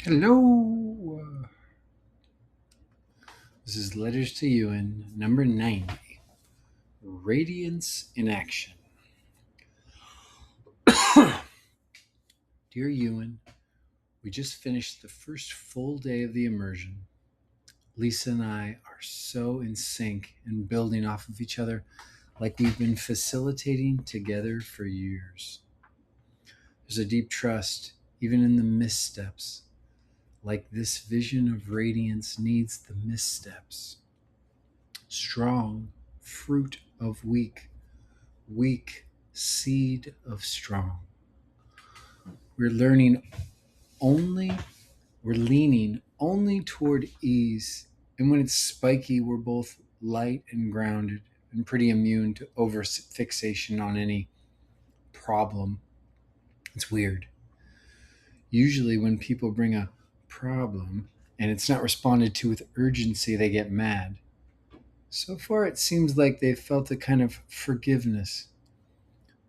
Hello. This is Letters to Ewan, number 90. Radiance in Action. Dear Ewan, we just finished the first full day of the immersion. Lisa and I are so in sync and building off of each other like we've been facilitating together for years. There's a deep trust, even in the missteps. Like this vision of radiance needs the missteps. Strong fruit of weak seed of strong. We're learning only, we're leaning only toward ease. And when it's spiky, we're both light and grounded and pretty immune to over fixation on any problem. It's weird. Usually, when people bring a problem and it's not responded to with urgency, they get mad. So far, it seems like they've felt a kind of forgiveness.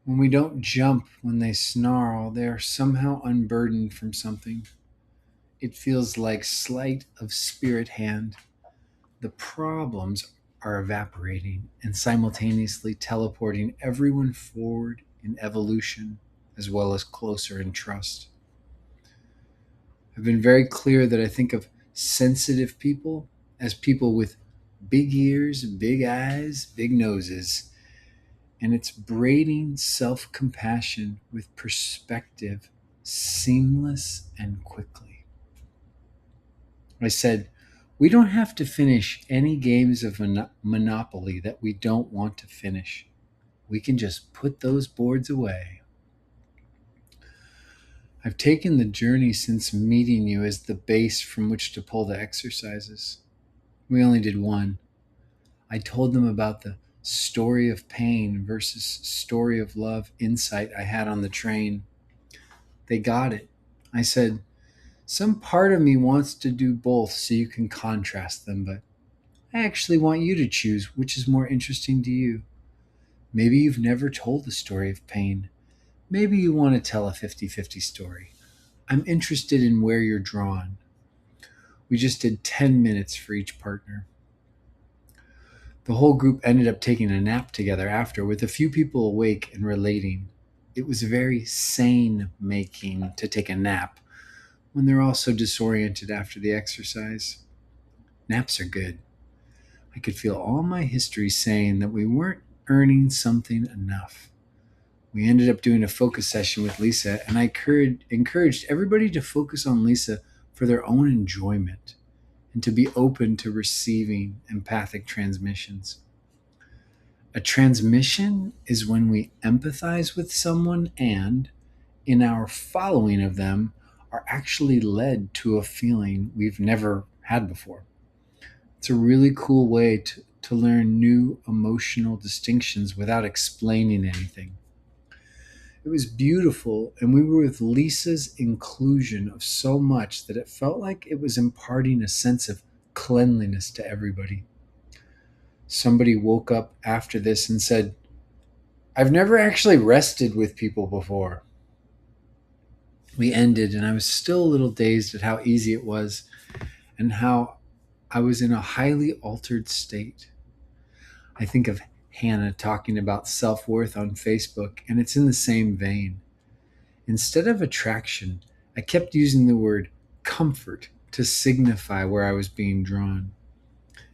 When we don't jump when they snarl, they are somehow unburdened from something. It feels like sleight of spirit hand. The problems are evaporating and simultaneously teleporting everyone forward in evolution as well as closer in trust. I've been very clear that I think of sensitive people as people with big ears, big eyes, big noses, and it's braiding self compassion with perspective, seamless and quickly. I said, we don't have to finish any games of Monopoly that we don't want to finish. We can just put those boards away. I've taken the journey since meeting you as the base from which to pull the exercises. We only did one. I told them about the story of pain versus story of love insight I had on the train. They got it. I said, some part of me wants to do both so you can contrast them, but I actually want you to choose which is more interesting to you. Maybe you've never told the story of pain. Maybe you want to tell a 50-50 story. I'm interested in where you're drawn. We just did 10 minutes for each partner. The whole group ended up taking a nap together after, with a few people awake and relating. It was very sane making to take a nap when they're all so disoriented after the exercise. Naps are good. I could feel all my history saying that we weren't earning something enough. We ended up doing a focus session with Lisa, and I encouraged everybody to focus on Lisa for their own enjoyment and to be open to receiving empathic transmissions. A transmission is when we empathize with someone and, in our following of them, are actually led to a feeling we've never had before. It's a really cool way to learn new emotional distinctions without explaining anything. It was beautiful, and we were with Lisa's inclusion of so much that it felt like it was imparting a sense of cleanliness to everybody. Somebody woke up after this and said, I've never actually rested with people before. We ended, and I was still a little dazed at how easy it was and how I was in a highly altered state. I think of Hannah talking about self worth on Facebook, and it's in the same vein. Instead of attraction, I kept using the word comfort to signify where I was being drawn.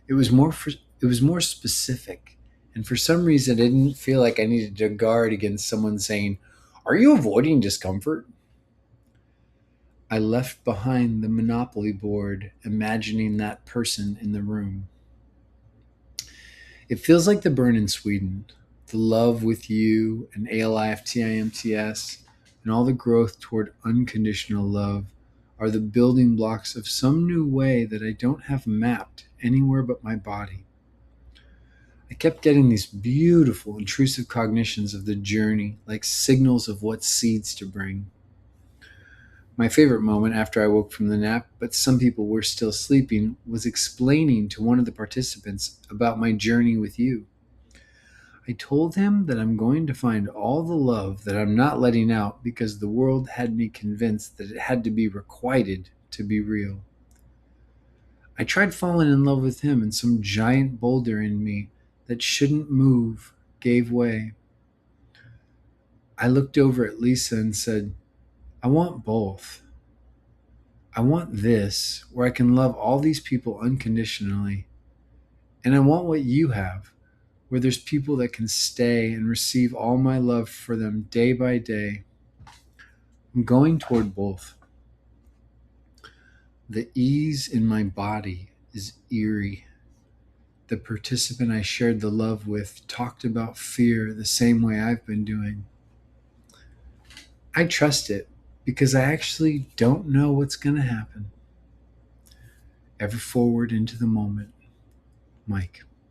It was more specific, and for some reason, I didn't feel like I needed to guard against someone saying, "Are you avoiding discomfort?" I left behind the Monopoly board, imagining that person in the room. It feels like the burn in Sweden, the love with you and ALIFTIMTS, and all the growth toward unconditional love are the building blocks of some new way that I don't have mapped anywhere but my body. I kept getting these beautiful, intrusive cognitions of the journey, like signals of what seeds to bring. My favorite moment after I woke from the nap, but some people were still sleeping, was explaining to one of the participants about my journey with you. I told him that I'm going to find all the love that I'm not letting out because the world had me convinced that it had to be requited to be real. I tried falling in love with him, and some giant boulder in me that shouldn't move gave way. I looked over at Lisa and said, I want both. I want this, where I can love all these people unconditionally. And I want what you have, where there's people that can stay and receive all my love for them day by day. I'm going toward both. The ease in my body is eerie. The participant I shared the love with talked about fear the same way I've been doing. I trust it because I actually don't know what's going to happen. Ever forward into the moment, Mike.